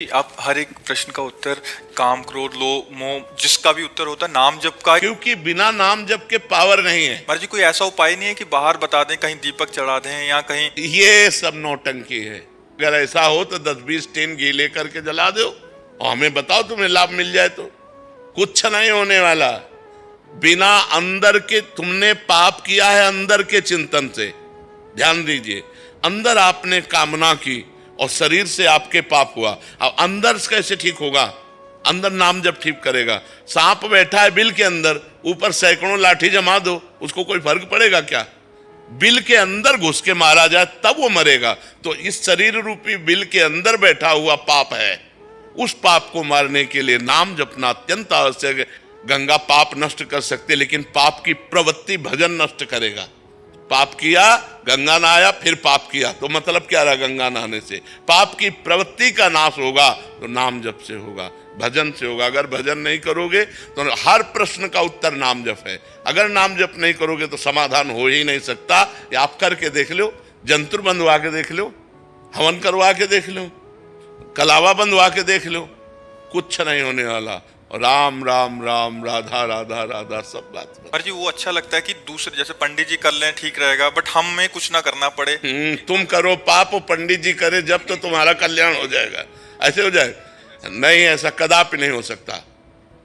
आप हर एक प्रश्न का उत्तर काम, क्रोध, लोभ, मोह जिसका भी उत्तर होता है नाम जप का। क्योंकि बिना नाम जप के पावर नहीं है। महाराज जी कोई ऐसा उपाय नहीं है कि बाहर बता दें, कहीं दीपक चढ़ा दें या कहीं? ये सब नौटंकी है। अगर ऐसा हो तो 10-20 टीन घी लेकर के जला दो और हमें बताओ तुम्हें लाभ मिल जाए तो। कुछ नहीं होने वाला। बिना अंदर के तुमने पाप किया है, अंदर के चिंतन से। ध्यान दीजिए, अंदर आपने कामना की और शरीर से आपके पाप हुआ। अब अंदर से कैसे ठीक होगा? अंदर नाम जब ठीक करेगा। सांप बैठा है बिल के अंदर, ऊपर सैकड़ों लाठी जमा दो, उसको कोई फर्क पड़ेगा क्या? बिल के अंदर घुस के मारा जाए तब वो मरेगा। तो इस शरीर रूपी बिल के अंदर बैठा हुआ पाप है, उस पाप को मारने के लिए नाम जपना अत्यंत आवश्यक है। गंगा पाप नष्ट कर सकते, लेकिन पाप की प्रवृत्ति भजन नष्ट करेगा। पाप किया, गंगा नहाया, फिर पाप किया, तो मतलब क्या रहा गंगा नहाने से? पाप की प्रवृत्ति का नाश होगा तो नाम जप से होगा, भजन से होगा। अगर भजन नहीं करोगे तो हर प्रश्न का उत्तर नाम जप है। अगर नाम जप नहीं करोगे तो समाधान हो ही नहीं सकता। ये आप करके देख लो, जंतुर बंधवा के देख लो, हवन करवा के देख लो, कलावा बंधवा के देख लो, कुछ नहीं होने वाला। राम राम राम, राधा राधा राधा, सब बात है। महाराज जी वो अच्छा लगता है कि दूसरे जैसे पंडित जी कर लें ठीक रहेगा, बट हमें कुछ ना करना पड़े। तुम करो पाप और पंडित जी करे जब, तो तुम्हारा कल्याण हो जाएगा। ऐसे हो जाए? नहीं, ऐसा कदापि नहीं हो सकता,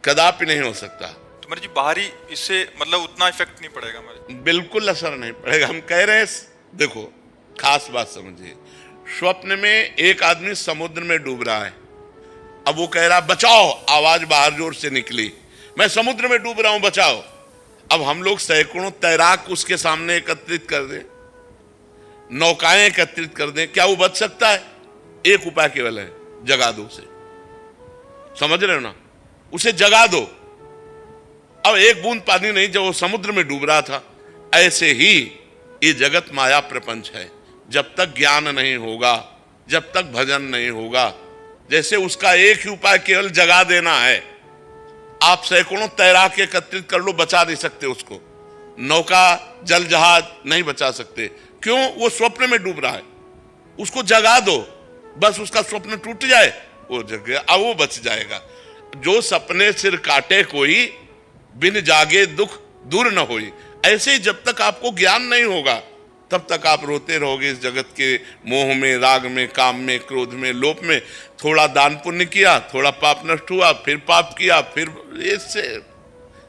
कदापि नहीं हो सकता। तो महाराज जी बाहरी इससे मतलब उतना इफेक्ट नहीं पड़ेगा महाराज? बिल्कुल असर नहीं पड़ेगा। हम कह रहे हैं, देखो खास बात समझिए। स्वप्न में एक आदमी समुद्र में डूब रहा है। अब वो कह रहा बचाओ, आवाज बाहर जोर से निकली, मैं समुद्र में डूब रहा हूं, बचाओ। अब हम लोग सैकड़ों तैराक उसके सामने एकत्रित कर दें, नौकाएं एकत्रित कर दें, क्या वो बच सकता है? एक उपाय केवल है, जगा दो उसे। समझ रहे हो ना? उसे जगा दो। अब एक बूंद पानी नहीं, जब वो समुद्र में डूब रहा था। ऐसे ही ये जगत माया प्रपंच है। जब तक ज्ञान नहीं होगा, जब तक भजन नहीं होगा, जैसे उसका एक ही उपाय केवल जगा देना है। आप सैकड़ों तैराक एकत्रित कर लो, बचा नहीं सकते उसको। नौका, जल जहाज नहीं बचा सकते। क्यों? वो स्वप्न में डूब रहा है। उसको जगा दो, बस उसका स्वप्न टूट जाए, वो जग गया, अब वो बच जाएगा। जो सपने सिर काटे कोई, बिन जागे दुख दूर न होई। ऐसे ही जब तक आपको ज्ञान नहीं होगा, तब तक आप रोते रहोगे इस जगत के मोह में, राग में, काम में, क्रोध में, लोभ में। थोड़ा दान पुण्य किया, थोड़ा पाप नष्ट हुआ, फिर पाप किया, फिर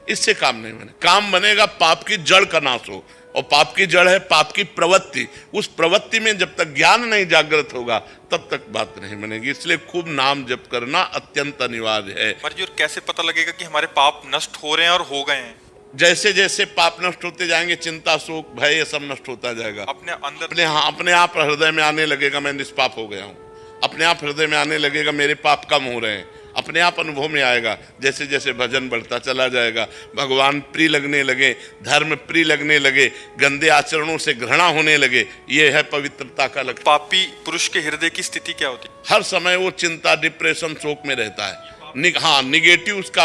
इससे काम नहीं बने। काम बनेगा पाप की जड़ का नाश हो, और पाप की जड़ है पाप की प्रवृत्ति। उस प्रवृत्ति में जब तक ज्ञान नहीं जागृत होगा, तब तक बात नहीं बनेगी। इसलिए खूब नाम जप करना अत्यंत अनिवार्य है। महाराज जी और कैसे पता लगेगा कि हमारे पाप नष्ट हो रहे हैं और हो गए हैं? जैसे जैसे पाप नष्ट होते जाएंगे, चिंता, शोक, भय, ये सब नष्ट होता जाएगा। अपने अंदर अपने आप हृदय में आने लगेगा, मैं निष्पाप हो गया हूँ। अपने आप हृदय में आने लगेगा, मेरे पाप कम हो रहे हैं। अपने आप अनुभव में आएगा। जैसे जैसे भजन बढ़ता चला जाएगा, भगवान प्रिय लगने लगे, धर्म प्रिय लगने लगे, गंदे आचरणों से घृणा होने लगे। ये है पवित्रता का लक्षण। पापी पुरुष के हृदय की स्थिति क्या होती है? हर समय वो चिंता, डिप्रेशन, शोक में रहता है। हाँ, निगेटिव, उसका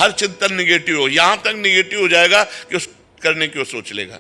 हर चिंतन निगेटिव हो। यहां तक निगेटिव हो जाएगा कि उस करने की वो सोच लेगा।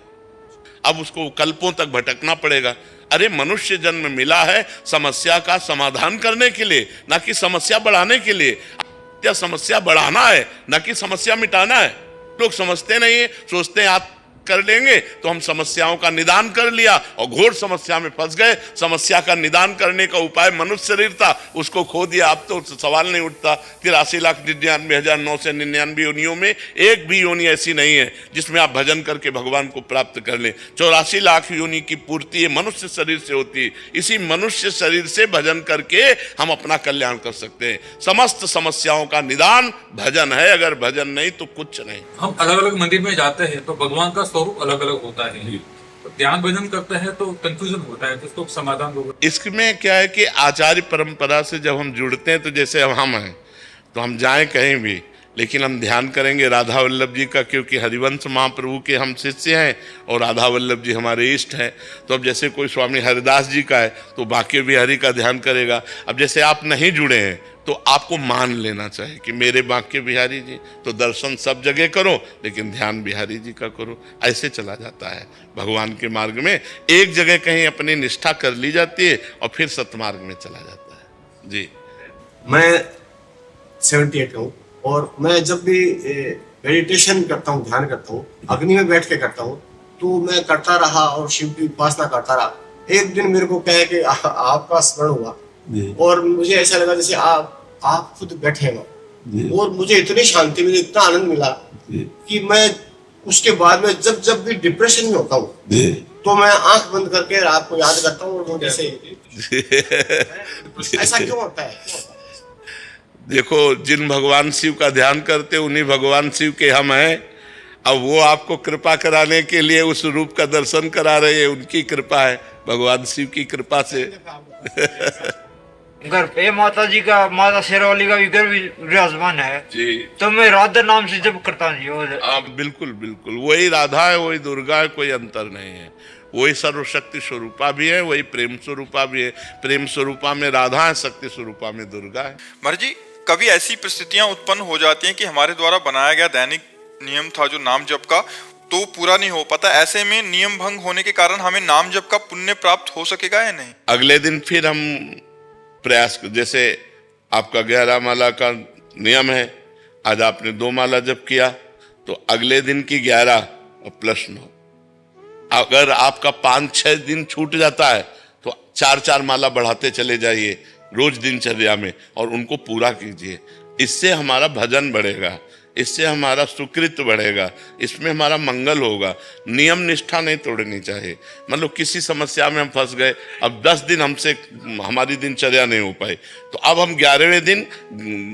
अब उसको कल्पों तक भटकना पड़ेगा। अरे मनुष्य जन्म मिला है समस्या का समाधान करने के लिए, ना कि समस्या बढ़ाने के लिए। क्या समस्या बढ़ाना है, ना कि समस्या मिटाना है। लोग समझते नहीं है, सोचते हैं आप कर लेंगे तो हम समस्याओं का निदान कर लिया, और घोर समस्या में फंस गए। समस्या का निदान करने का उपाय मनुष्य शरीर था, उसको खो दिया। अब तो सवाल नहीं उठता। 83,99,999 योनियों में एक भी योनि ऐसी नहीं है जिसमें आप भजन करके भगवान को प्राप्त कर लें। 84 लाख योनि की पूर्ति ये मनुष्य शरीर से होती है। इसी मनुष्य शरीर से भजन करके हम अपना कल्याण कर सकते हैं। समस्त समस्याओं का निदान भजन है। अगर भजन नहीं तो कुछ नहीं। हम अलग अलग मंदिर में जाते हैं तो भगवान का स्वरूप अलग अलग होता है। तो ध्यान भजन करते हैं तो कंफ्यूजन होता है, तो इसको समाधान होगा। इसमें क्या है कि आचार्य परंपरा से जब हम जुड़ते हैं, तो जैसे अब हम हैं तो हम जाएं कहीं भी, लेकिन हम ध्यान करेंगे राधा वल्लभ जी का, क्योंकि हरिवंश महाप्रभु के हम शिष्य हैं और राधा वल्लभ जी हमारे इष्ट हैं। तो अब जैसे कोई स्वामी हरिदास जी का है तो बाकी बिहारी का ध्यान करेगा। अब जैसे आप नहीं जुड़े हैं तो आपको मान लेना चाहिए कि मेरे बांके बिहारी जी, तो दर्शन सब जगह करो लेकिन ध्यान बिहारी जी का करो। ऐसे चला जाता है भगवान के मार्ग में। एक जगह कहीं अपनी निष्ठा कर ली जाती है और फिर सतमार्ग में चला जाता है। जी। मैं 78 का हूँ और मैं जब भी मेडिटेशन करता हूँ, ध्यान करता हूँ, अग्नि में बैठ के करता हूँ, तो मैं करता रहा और शिव की उपासना करता रहा। एक दिन मेरे को कहे कि आपका स्मरण हुआ और मुझे ऐसा लगा जैसे आप खुद बैठे हो और मुझे इतनी शांति मिली, इतना आनंद मिला कि मैं उसके बाद में जब भी डिप्रेशन में होता हूँ तो मैं आंख बंद करके रात को याद करता हूँ और वो जैसे ऐसा क्यों होता है? देखो, जिन भगवान शिव का ध्यान करते उन्हीं भगवान शिव के हम हैं। अब वो आपको कृपा कराने के लिए उस रूप का दर्शन करा रहे हैं, उनकी कृपा है, भगवान शिव की कृपा से। घर पे माता जी का, माता शेरावाली का भी घर भी विराजमान है जी। तो मैं राधा नाम से जब करता हूँ। आप बिल्कुल बिल्कुल वही राधा है, वही दुर्गा है, कोई अंतर नहीं है। वही सर्वशक्ति स्वरूपा भी है, वही प्रेम स्वरूपा भी है। प्रेम स्वरूपा में राधा है, शक्ति स्वरूपा में दुर्गा है। महाराज जी, कभी ऐसी परिस्थितियां उत्पन्न हो जाती हैं कि हमारे द्वारा बनाया गया दैनिक नियम था जो नाम जप का, तो पूरा नहीं हो पाता। ऐसे में नियम भंग होने के कारण हमें नाम जप का पुण्य प्राप्त हो सकेगा या नहीं? अगले दिन फिर हम प्रयास, जैसे आपका 11 माला का नियम है, आज आपने 2 माला जप किया तो अगले दिन की 11 प्लस 9। अगर आपका 5-6 दिन छूट जाता है तो 4-4 माला बढ़ाते चले जाइए रोज दिनचर्या में और उनको पूरा कीजिए। इससे हमारा भजन बढ़ेगा, इससे हमारा सुकृत बढ़ेगा, इसमें हमारा मंगल होगा। नियम निष्ठा नहीं तोड़नी चाहिए। मतलब किसी समस्या में हम फंस गए, अब 10 दिन हमसे हमारी दिनचर्या नहीं हो पाई, तो अब हम 11वें दिन,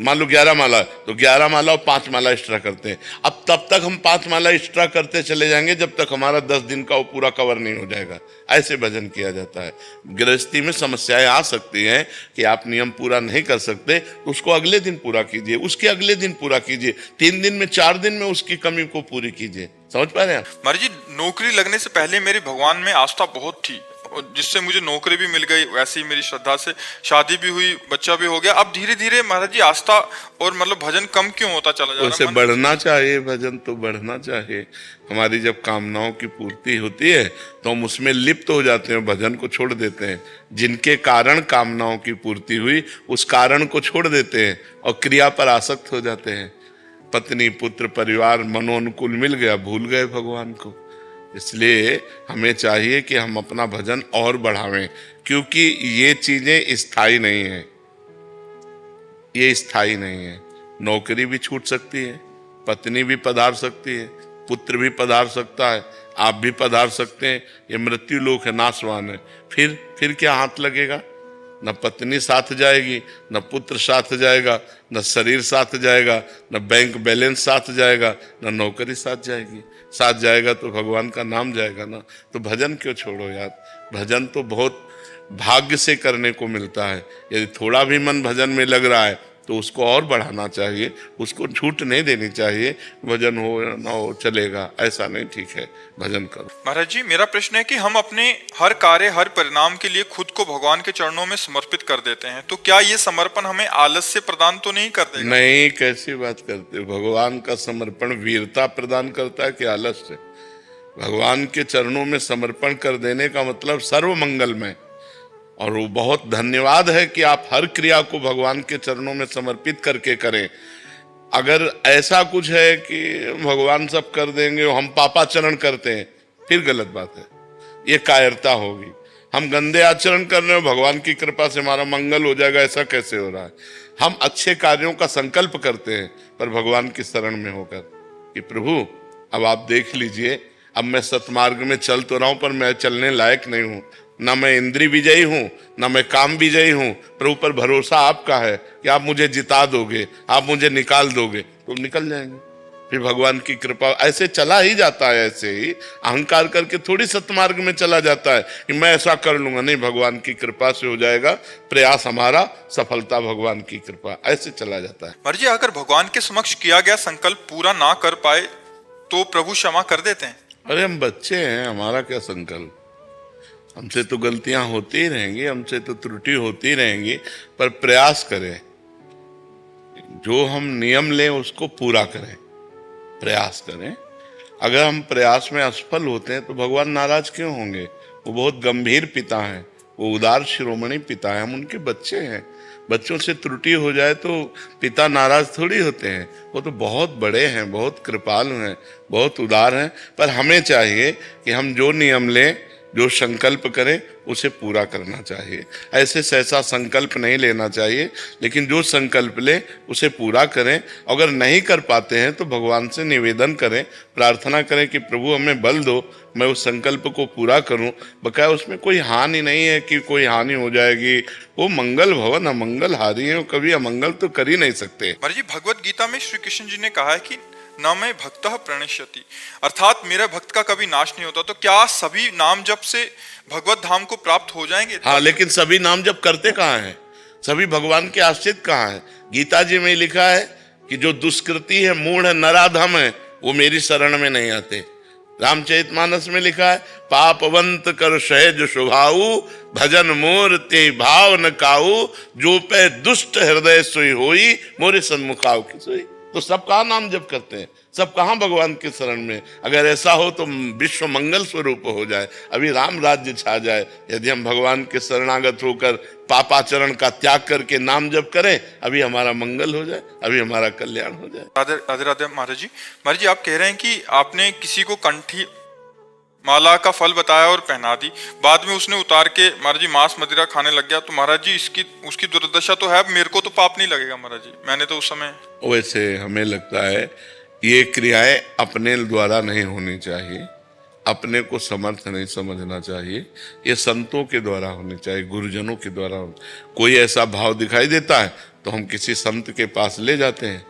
मान लो 11 माला, तो 11 माला और 5 माला एक्स्ट्रा करते हैं। अब तब तक हम 5 माला एक्स्ट्रा करते चले जाएंगे जब तक हमारा 10 दिन का वो पूरा कवर नहीं हो जाएगा। ऐसे भजन किया जाता है। गृहस्थी में समस्याएं आ सकती हैं कि आप नियम पूरा नहीं कर सकते, तो उसको अगले दिन पूरा कीजिए, उसके अगले दिन पूरा कीजिए, 3 दिन में 4 दिन में उसकी कमी को पूरी कीजिए। समझ पा रहे हैं? महाराज जी, नौकरी लगने से पहले मेरी भगवान में आस्था बहुत थी, जिससे मुझे नौकरी भी मिल गई, वैसे ही मेरी श्रद्धा से शादी भी हुई, बच्चा भी हो गया। अब धीरे धीरे महाराज जी आस्था और मतलब भजन कम क्यों होता चला जा रहा है? उसे बढ़ना चाहिए, भजन तो बढ़ना चाहिए। हमारी जब कामनाओं की पूर्ति होती है तो हम उसमें लिप्त हो जाते हैं, भजन को छोड़ देते हैं। जिनके कारण कामनाओं की पूर्ति हुई उस कारण को छोड़ देते हैं और क्रिया पर आसक्त हो जाते हैं। पत्नी, पुत्र, परिवार मनोनुकूल मिल गया, भूल गए भगवान को। इसलिए हमें चाहिए कि हम अपना भजन और बढ़ावें, क्योंकि ये चीजें स्थायी नहीं है, ये स्थायी नहीं है। नौकरी भी छूट सकती है, पत्नी भी पधार सकती है, पुत्र भी पधार सकता है, आप भी पधार सकते हैं। ये मृत्यु लोक है, नाशवान है। फिर क्या हाथ लगेगा? न पत्नी साथ जाएगी, न पुत्र साथ जाएगा, न शरीर साथ जाएगा, न बैंक बैलेंस साथ जाएगा, न नौकरी साथ जाएगी। साथ जाएगा तो भगवान का नाम जाएगा ना। तो भजन क्यों छोड़ो यार? भजन तो बहुत भाग्य से करने को मिलता है। यदि थोड़ा भी मन भजन में लग रहा है तो उसको और बढ़ाना चाहिए, उसको छूट नहीं देनी चाहिए। भजन हो ना हो चलेगा, ऐसा नहीं, ठीक है भजन करो। महाराज जी, मेरा प्रश्न है कि हम अपने हर कार्य, हर परिणाम के लिए खुद को भगवान के चरणों में समर्पित कर देते हैं, तो क्या ये समर्पण हमें आलस्य प्रदान तो नहीं कर देगा? नहीं, कैसी बात करते हो? भगवान का समर्पण वीरता प्रदान करता है कि आलस्य? भगवान के चरणों में समर्पण कर देने का मतलब सर्व मंगलमय, और वो बहुत धन्यवाद है कि आप हर क्रिया को भगवान के चरणों में समर्पित करके करें। अगर ऐसा कुछ है कि भगवान सब कर देंगे, हम पापाचरण करते हैं, फिर गलत बात है, ये कायरता होगी। हम गंदे आचरण कर रहे हो, भगवान की कृपा से हमारा मंगल हो जाएगा, ऐसा कैसे हो रहा है? हम अच्छे कार्यों का संकल्प करते हैं पर भगवान की शरण में होकर कि प्रभु अब आप देख लीजिए, अब मैं सतमार्ग में चल तो रहा हूं पर मैं चलने लायक नहीं हूं, ना मैं इंद्रिय विजयी हूं, ना मैं काम विजयी हूं। प्रभु पर भरोसा आपका है कि आप मुझे जिता दोगे, आप मुझे निकाल दोगे, तो निकल जाएंगे। फिर भगवान की कृपा, ऐसे चला ही जाता है। ऐसे ही अहंकार करके थोड़ी सतमार्ग में चला जाता है कि मैं ऐसा कर लूंगा, नहीं, भगवान की कृपा से हो जाएगा। प्रयास हमारा, सफलता भगवान की कृपा, ऐसे चला जाता है। महाराज जी, अगर भगवान के समक्ष किया गया संकल्प पूरा ना कर पाए तो प्रभु क्षमा कर देते हैं? अरे हम बच्चे हैं, हमारा क्या संकल्प? हमसे तो गलतियां होती ही रहेंगी, हमसे तो त्रुटि होती रहेंगी, पर प्रयास करें, जो हम नियम लें उसको पूरा करें, प्रयास करें। अगर हम प्रयास में असफल होते हैं तो भगवान नाराज क्यों होंगे? वो बहुत गंभीर पिता हैं, वो उदार शिरोमणि पिता हैं, हम उनके बच्चे हैं। बच्चों से त्रुटि हो जाए तो पिता नाराज थोड़ी होते हैं, वो तो बहुत बड़े हैं, बहुत कृपालु हैं, बहुत उदार हैं। पर हमें चाहिए कि हम जो नियम लें, जो संकल्प करें, उसे पूरा करना चाहिए। ऐसे सहसा संकल्प नहीं लेना चाहिए, लेकिन जो संकल्प ले उसे पूरा करें। अगर नहीं कर पाते हैं तो भगवान से निवेदन करें, प्रार्थना करें कि प्रभु हमें बल दो, मैं उस संकल्प को पूरा करूं। बकाया उसमें कोई हानि नहीं है कि कोई हानि हो जाएगी। वो मंगल भवन अमंगल हारी है, कभी अमंगल तो कर ही नहीं सकते। महाराज जी, भगवत गीता में श्री कृष्ण जी ने कहा है कि न मैं भक्तः प्रणश्यति, अर्थात मेरा भक्त का कभी नाश नहीं होता। तो क्या सभी नाम जप से भगवत धाम को प्राप्त हो जाएंगे? हाँ, लेकिन सभी नाम जप करते कहाँ हैं? सभी भगवान के आश्रित कहाँ हैं? गीता जी में लिखा है कि जो दुष्कृति है, मूढ़ है, नराधम है, वो मेरी शरण में नहीं आते। रामचरितमानस में लिखा है, पापवंत कर सहज स्वभाऊ, भजन मोर ते भाव न काऊ, जो पे दुष्ट हृदय सोई होई, मोरे सन्मुखाव की सोई। तो सब कहाँ नाम जप करते हैं? सब कहाँ भगवान के शरण में? अगर ऐसा हो तो विश्व मंगल स्वरूप हो जाए, अभी राम राज्य छा जाए। यदि हम भगवान के शरणागत होकर पापाचरण का त्याग करके नाम जप करें, अभी हमारा मंगल हो जाए, अभी हमारा कल्याण हो जाए। राधे राधे राधे महाराज जी। महाराज जी, आप कह रहे हैं कि आपने किसी को कंठी माला का फल बताया और पहना दी, बाद में उसने उतार के महाराज जी मांस मदिरा खाने लग गया, तो महाराज जी उसकी दुर्दशा तो है, मेरे को तो पाप नहीं लगेगा महाराज जी? मैंने तो उस समय वैसे हमें लगता है ये क्रियाएं अपने द्वारा नहीं होनी चाहिए, अपने को समर्थ नहीं समझना चाहिए, ये संतों के द्वारा होनी चाहिए, गुरुजनों के द्वारा कोई ऐसा भाव दिखाई देता है तो हम किसी संत के पास ले जाते हैं,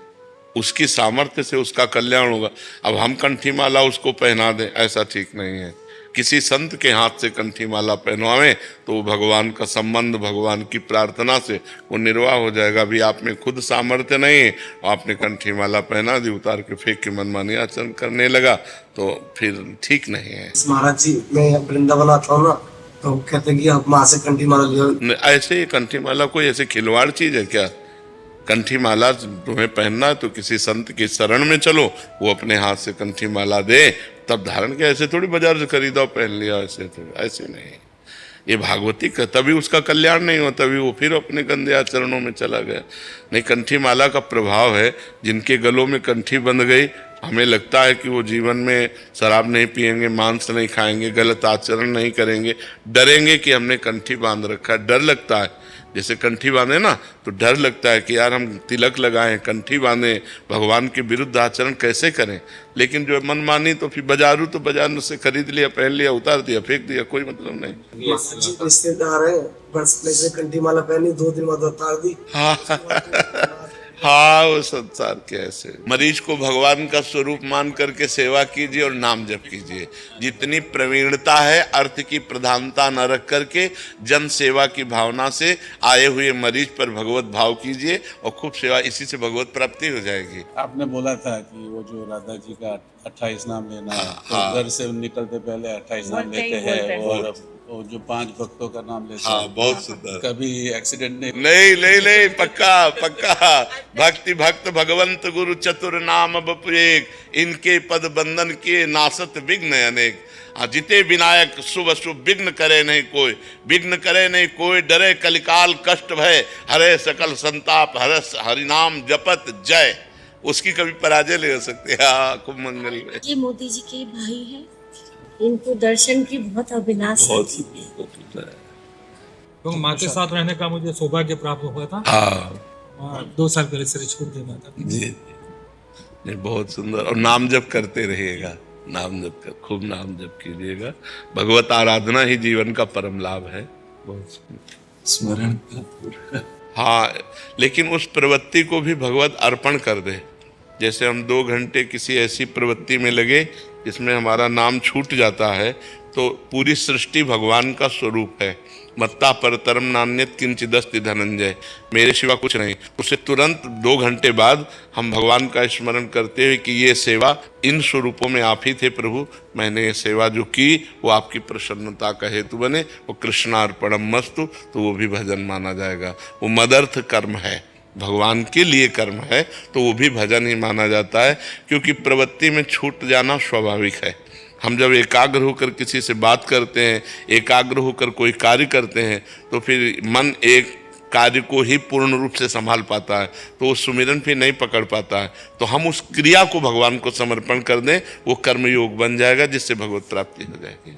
उसकी सामर्थ्य से उसका कल्याण होगा। अब हम कंठी माला उसको पहना दें, ऐसा ठीक नहीं है। किसी संत के हाथ से कंठी माला पहनवाएं तो भगवान का संबंध, भगवान की प्रार्थना से वो निर्वाह हो जाएगा। अभी आप में खुद सामर्थ्य नहीं है, आपने कंठी माला पहना दी, उतार के फेंक के मनमानी आचरण करने लगा, तो फिर ठीक नहीं है। महाराज जी, मैं वृंदावन आता हूँ ना, तो कहते हैं कि आप माँ से कंठी माला लियो। ऐसे ही कंठी माला कोई ऐसे खिलवाड़ चीज है क्या? कंठी माला तुम्हें पहनना है तो किसी संत की शरण में चलो, वो अपने हाथ से कंठी माला दे, तब धारण किया। ऐसे थोड़ी बाजार से खरीदा और पहन लिया, ऐसे थोड़ी, ऐसे नहीं। ये भागवती का तभी उसका कल्याण नहीं हुआ, तभी वो फिर अपने गंदे आचरणों में चला गया। नहीं, कंठी माला का प्रभाव है, जिनके गलों में कंठी बंध गई, हमें लगता है कि वो जीवन में शराब नहीं पिएंगे, मांस नहीं खाएंगे, गलत आचरण नहीं करेंगे, डरेंगे कि हमने कंठी बांध रखा है। डर लगता है, जैसे कंठी बांधे ना तो डर लगता है कि यार हम तिलक लगाएं, कंठी बांधें, भगवान के विरुद्ध आचरण कैसे करें। लेकिन जो मनमानी तो फिर बाजारू, तो बाजार से खरीद लिया, पहन लिया, उतार दिया, फेंक दिया, कोई मतलब नहीं। रिश्तेदार है, बस से कंठी माला पहनी, 2 दिन बाद उतार दी। हाँ, वो संसार के ऐसे। मरीज को भगवान का स्वरूप मान करके सेवा कीजिए और नाम जप कीजिए। जितनी प्रवीणता है, अर्थ की प्रधानता न रख करके जन सेवा की भावना से आए हुए मरीज पर भगवत भाव कीजिए और खूब सेवा, इसी से भगवत प्राप्ति हो जाएगी। आपने बोला था कि वो जो राधा जी का 28 नाम लेना है, तो घर से निकलते पहले 28 नाम लेते हैं, और वो जो 5 भक्तों का नाम लेते हैं। हाँ, बहुत सुंदर। कभी एक्सीडेंट नहीं, पक्का भक्ति भक्त भगवंत गुरु चतुर नाम बपु एक, इनके पद बंधन के नासत विघ्न अनेक। जिते विनायक शुभ शुभ विघ्न करे नहीं कोई, विघ्न करे नहीं कोई, डरे कलिकाल कष्ट भय, हरे सकल संताप हरस, हरिनाम जपत जय। उसकी कभी पराजय नहीं हो सकती। हाँ, खूब मंगल में। ये मोदी जी के भाई हैं, इनको दर्शन की बहुत अभिलाषा थी। तो माँ के साथ रहने का मुझे सौभाग्य प्राप्त हुआ था। हाँ, 2 साल पहले शरीर छोड़ दिया माता जी जी, बहुत सुंदर। और नाम जप करते रहिएगा, नाम जप कर, खूब नाम जप कीजिएगा। भगवत आराधना ही जीवन का परम लाभ है। बहुत स्मरण। हाँ, लेकिन उस प्रवृत्ति को भी भगवत अर्पण कर दे। जैसे हम 2 घंटे किसी ऐसी प्रवृत्ति में लगे जिसमें हमारा नाम छूट जाता है, तो पूरी सृष्टि भगवान का स्वरूप है। मत्ता परतरम नान्यत किंचिदस्ति धनंजय, मेरे सिवा कुछ नहीं। उससे तुरंत 2 घंटे बाद हम भगवान का स्मरण करते हुए कि ये सेवा इन स्वरूपों में आप ही थे प्रभु, मैंने ये सेवा जो की वो आपकी प्रसन्नता का हेतु बने, वो कृष्णार्पणम मस्तु, तो वो भी भजन माना जाएगा। वो मदर्थ कर्म है, भगवान के लिए कर्म है, तो वो भी भजन ही माना जाता है। क्योंकि प्रवृत्ति में छूट जाना स्वाभाविक है। हम जब एकाग्र होकर किसी से बात करते हैं, एकाग्र होकर कोई कार्य करते हैं, तो फिर मन एक कार्य को ही पूर्ण रूप से संभाल पाता है, तो वो सुमिरन फिर नहीं पकड़ पाता है। तो हम उस क्रिया को भगवान को समर्पण कर दें, वो कर्म योग बन जाएगा, जिससे भगवत प्राप्ति हो जाएगी।